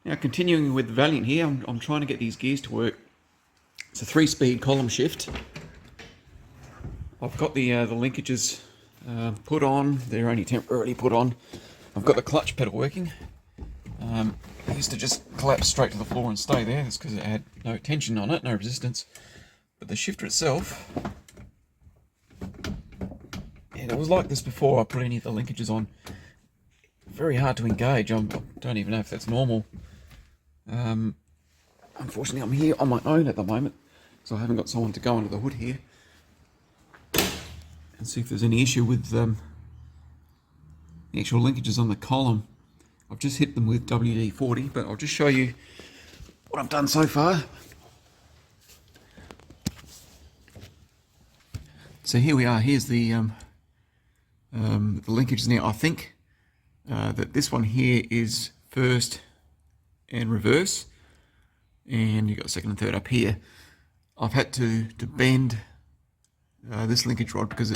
Now continuing with Valiant here, I'm trying to get these gears to work. It's a 3-speed column shift. I've got the linkages put on. They're only temporarily put on. I've got the clutch pedal working. It used to just collapse straight to the floor and stay there. That's because it had no tension on it, no resistance. But the shifter itself, and it was like this before I put any of the linkages on. Very hard to engage. I don't even know if that's normal. Unfortunately, I'm here on my own at the moment, so I haven't got someone to go under the hood here and see if there's any issue with the actual linkages on the column. I've just hit them with WD-40, but I'll just show you what I've done so far. So here we are. Here's the linkages now. I think that this one here is first and reverse, and you've got second and third up here. I've had to bend this linkage rod because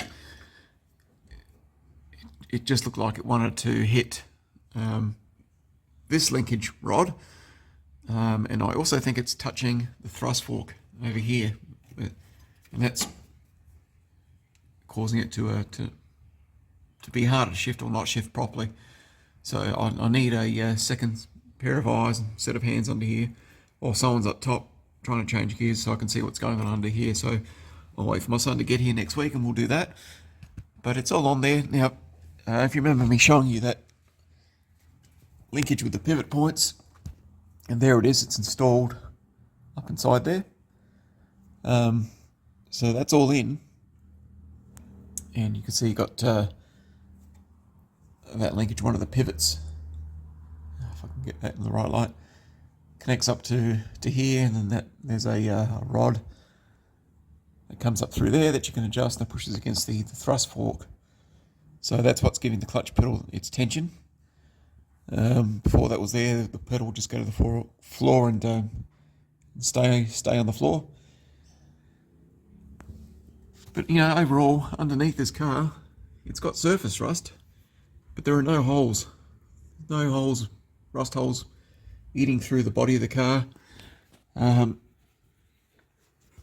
it just looked like it wanted to hit this linkage rod, and I also think it's touching the thrust fork over here, and that's causing it to be harder to shift or not shift properly. So I need a second pair of eyes and set of hands under here, or someone's up top trying to change gears so I can see what's going on under here. So I'll wait for my son to get here next week and we'll do that. But it's all on there. Now, if you remember me showing you that linkage with the pivot points, and there it is, it's installed up inside there. So that's all in, and you can see you got that linkage, one of the pivots, if I can get that in the right light, connects up to here, and then there's a rod that comes up through there that you can adjust and pushes against the thrust fork. So that's what's giving the clutch pedal its tension. Before that was there, the pedal would just go to the floor and stay on the floor. But you know, overall, underneath this car, it's got surface rust, but there are no holes. No holes, rust holes eating through the body of the car.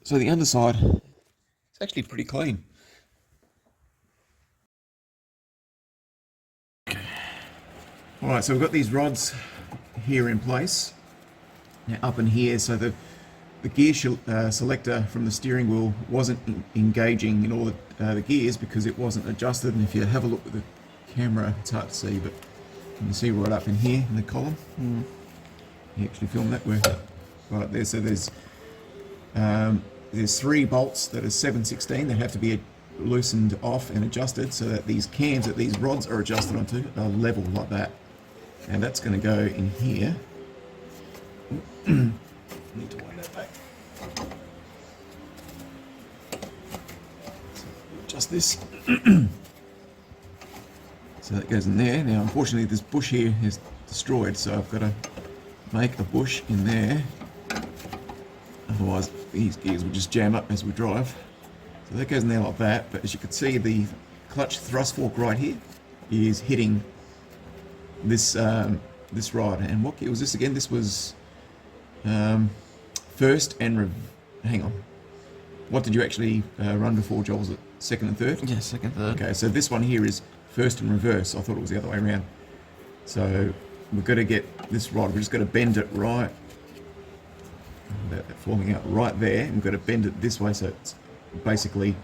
So the underside, it's actually pretty clean. Alright, so we've got these rods here in place, now up in here, so the gear selector from the steering wheel wasn't engaging in all the gears because it wasn't adjusted. And if you have a look at the camera, it's hard to see, but you can see right up in here in the column. You actually filmed that work right there. So there's 3 bolts that are 7/16 that have to be loosened off and adjusted so that these cams that these rods are adjusted onto are level like that. And that's going to go in here. Need to wind that back. So adjust this. So that goes in there. Now, unfortunately, this bush here is destroyed, so I've got to make a bush in there. Otherwise, these gears will just jam up as we drive. So that goes in there like that. But as you can see, the clutch thrust fork right here is hitting this this rod. And what gear was this again? This was first and hang on. What did you actually run before, Joel? Was it second and third? Yeah, second, third. Okay, so this one here is first and reverse. I thought it was the other way around. So we've got to get this rod. We've just got to bend it right. That forming out right there. And we've got to bend it this way, so it's basically,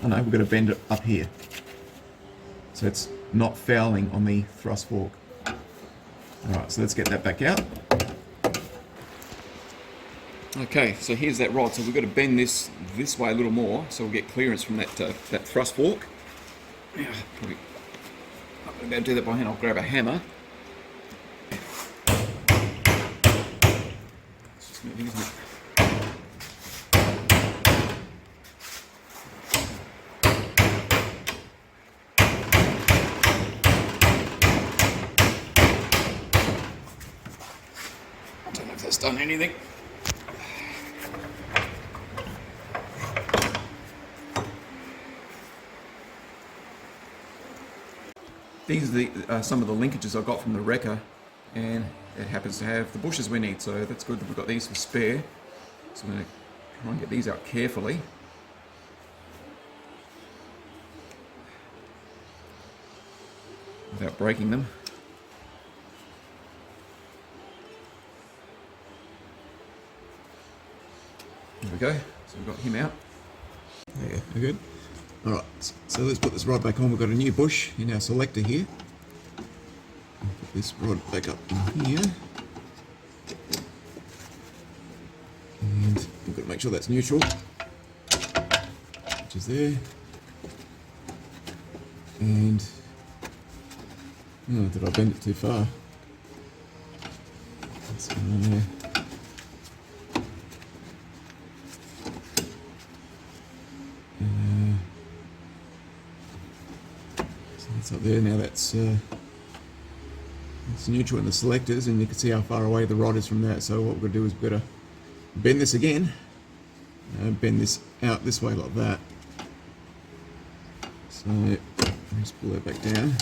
I know, we've got to bend it up here. So it's not fouling on the thrust fork. Alright, so let's get that back out. Okay, so here's that rod. So we've got to bend this way a little more, so we'll get clearance from that thrust fork. Yeah, probably not going to be able to do that by hand. I'll grab a hammer. It's just moving, isn't it? I don't know if that's done anything. These are some of the linkages I got from the wrecker, and it happens to have the bushes we need, so that's good that we've got these for spare. So I'm going to try and get these out carefully. Without breaking them. There we go. So we've got him out. There, we're good. Alright, so let's put this rod back on. We've got a new bush in our selector here. Put this rod back up in here. And we've got to make sure that's neutral. Which is there. And... oh, did I bend it too far? What's going on there? So that's up there. Now that's neutral in the selectors, and you can see how far away the rod is from that. So what we're going to do is we've got to bend this again. Bend this out this way like that. So let's pull that back down.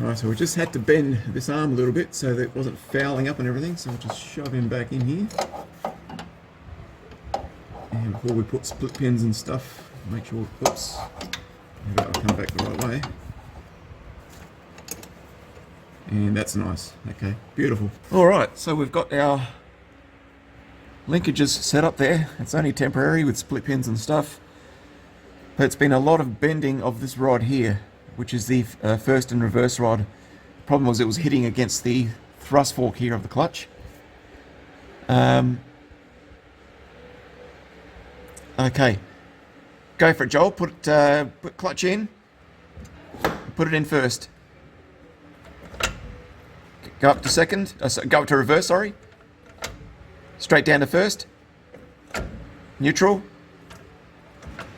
Alright, so we just had to bend this arm a little bit so that it wasn't fouling up and everything, so we'll just shove him back in here. And before we put split pins and stuff, make sure, oops, maybe that'll come back the right way. And that's nice. Okay, beautiful. Alright, so we've got our linkages set up there. It's only temporary with split pins and stuff. But it's been a lot of bending of this rod here, which is the first and reverse rod. The problem was it was hitting against the thrust fork here of the clutch. Okay, go for it, Joel. Put clutch in. Put it in first. Go up to second. Go up to reverse. Sorry. Straight down to first. Neutral.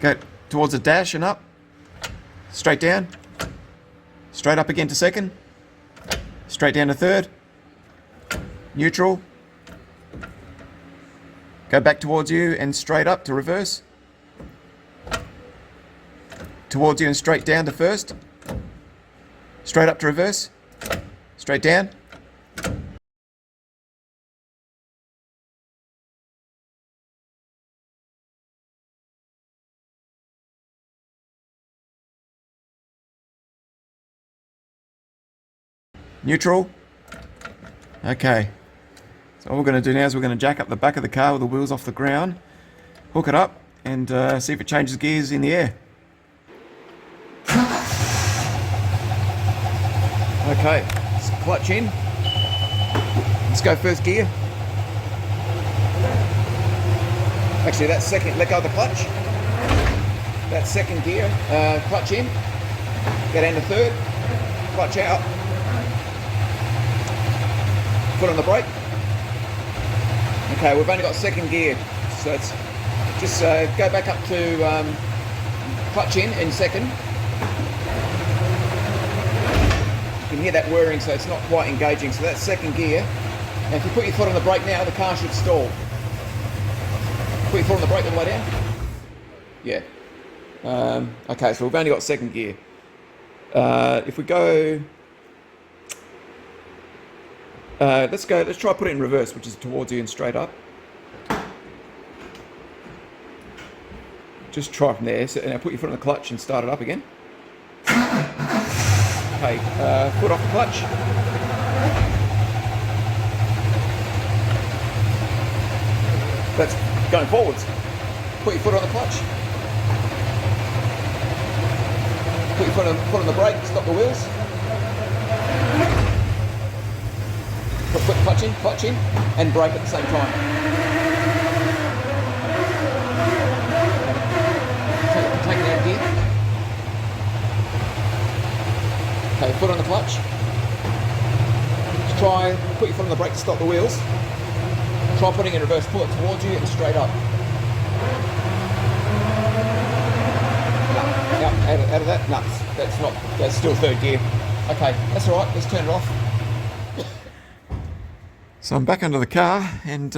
Go towards the dash and up. Straight down. Straight up again to second. Straight down to third. Neutral. Go back towards you and straight up to reverse. Towards you and straight down to first. Straight up to reverse. Straight down. Neutral. Okay. So what we're going to do now is we're going to jack up the back of the car with the wheels off the ground, hook it up, and see if it changes gears in the air. Okay, so clutch in. Let's go first gear. Actually, that's second. Let go of the clutch. That's second gear. Clutch in. Go down to third. Clutch out. Foot on the brake. Okay, we've only got second gear, so it's just go back up to clutch in second. You can hear that whirring, so it's not quite engaging. So that's second gear. And if you put your foot on the brake now, the car should stall. Put your foot on the brake all the way down. Yeah. Okay, so we've only got second gear. If we go. Let's try put it in reverse, which is towards you and straight up. Just try from there. So, now put your foot on the clutch and start it up again. Okay, foot off the clutch. That's going forwards. Put your foot on the clutch. Put your foot on the brake, stop the wheels. Put clutch in, and brake at the same time. Take it out of gear. Okay, foot on the clutch. Just try, put your foot on the brake to stop the wheels. Try putting it in reverse, pull it towards you and straight up. No, out of that? No, that's still third gear. Okay, that's alright, let's turn it off. So I'm back under the car, and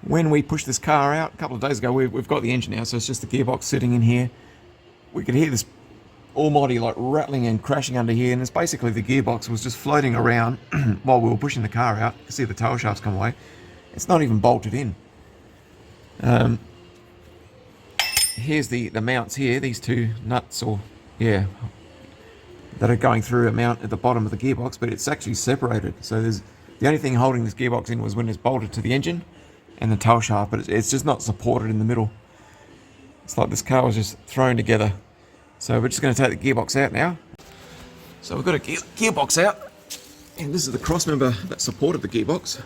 when we pushed this car out a couple of days ago, we've got the engine now, so it's just the gearbox sitting in here. we could hear this almighty like rattling and crashing under here, and it's basically the gearbox was just floating around while we were pushing the car out. You can see the tail shafts come away. It's not even bolted in. Here's the mounts here, these two nuts, or yeah, that are going through a mount at the bottom of the gearbox, but it's actually separated. So there's the only thing holding this gearbox in was when it's bolted to the engine and the tail shaft, but it's just not supported in the middle. It's like this car was just thrown together. So we're just going to take the gearbox out now. So we've got a gearbox out, and this is the cross member that supported the gearbox.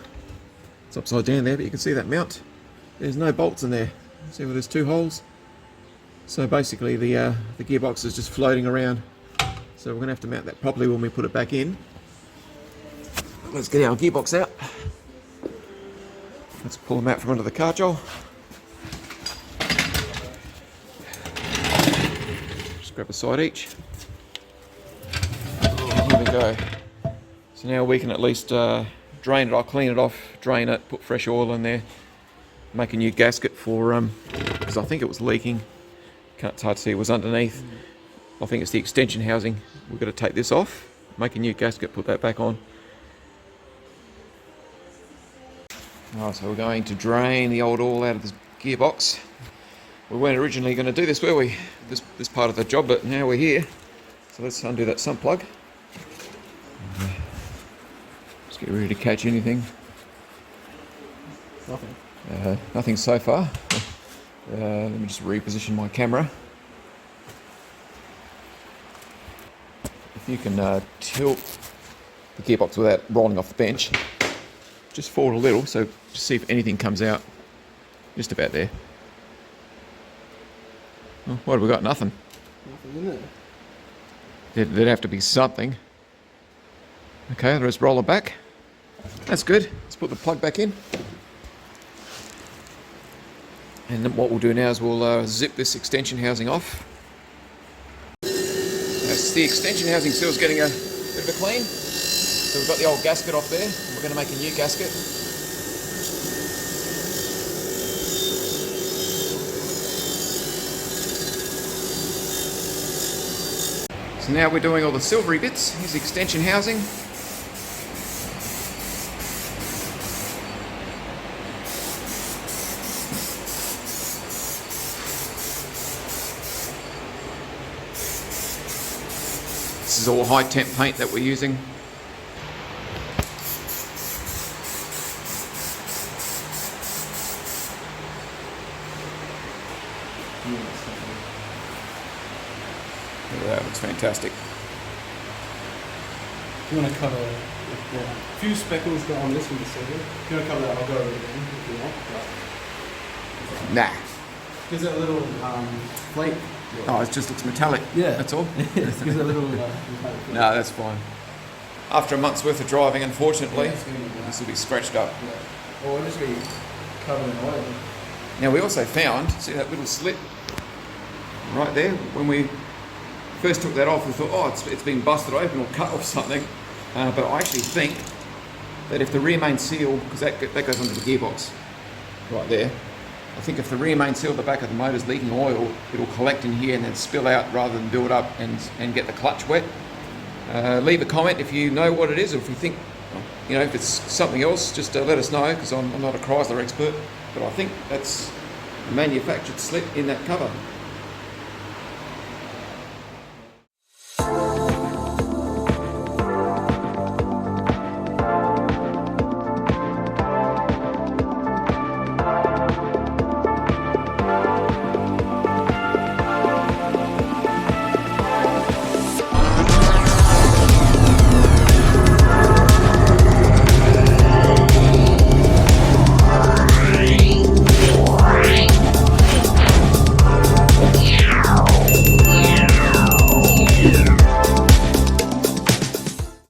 It's upside down there, but you can see that mount. There's no bolts in there. See where there's two holes? So basically the gearbox is just floating around. So we're going to have to mount that properly when we put it back in. Let's get our gearbox out. Let's pull them out from under the car jowl. Grab a side each. Here we go. So now we can at least drain it. I'll clean it off, drain it, put fresh oil in there, make a new gasket for because I think it was leaking. It's hard to see, it was underneath. I think it's the extension housing. We've got to take this off, make a new gasket, put that back on. Oh, so we're going to drain the old oil out of the gearbox. We weren't originally going to do this, were we? This part of the job, but now we're here. So let's undo that sump plug. Just get ready to catch anything. Nothing. Nothing so far. Let me just reposition my camera. If you can tilt the gearbox without rolling off the bench, just forward a little, so just see if anything comes out. Just about there. Oh, what have we got? Nothing. Nothing in there. There'd have to be something. Okay, let's roll it back. That's good. Let's put the plug back in. And then what we'll do now is we'll zip this extension housing off. As the extension housing seal's getting a bit of a clean. So we've got the old gasket off there. We're going to make a new gasket. So now we're doing all the silvery bits. Here's the extension housing. This is all high temp paint that we're using. That looks fantastic. If you want to cover a few speckles got on this one, if you want to cover that, I'll go over it again if you want. Nah. Gives it a little flake. Oh, it just looks metallic. Yeah. That's all? Gives it a little metallic flake. No, that's fine. After a month's worth of driving, unfortunately, Yeah, this will be scratched up. Yeah. Or it'll just be covered in oil. Now we also found, see that little slit right there? When we first took that off, we thought, oh, it's been busted open or cut off something. But I actually think that if the rear main seal, because that goes under the gearbox right there, I think if the rear main seal at the back of the motor is leaking oil, it'll collect in here and then spill out rather than build up and get the clutch wet. Leave a comment if you know what it is, or if you think, you know, if it's something else, just let us know, because I'm not a Chrysler expert, but I think that's a manufactured slit in that cover.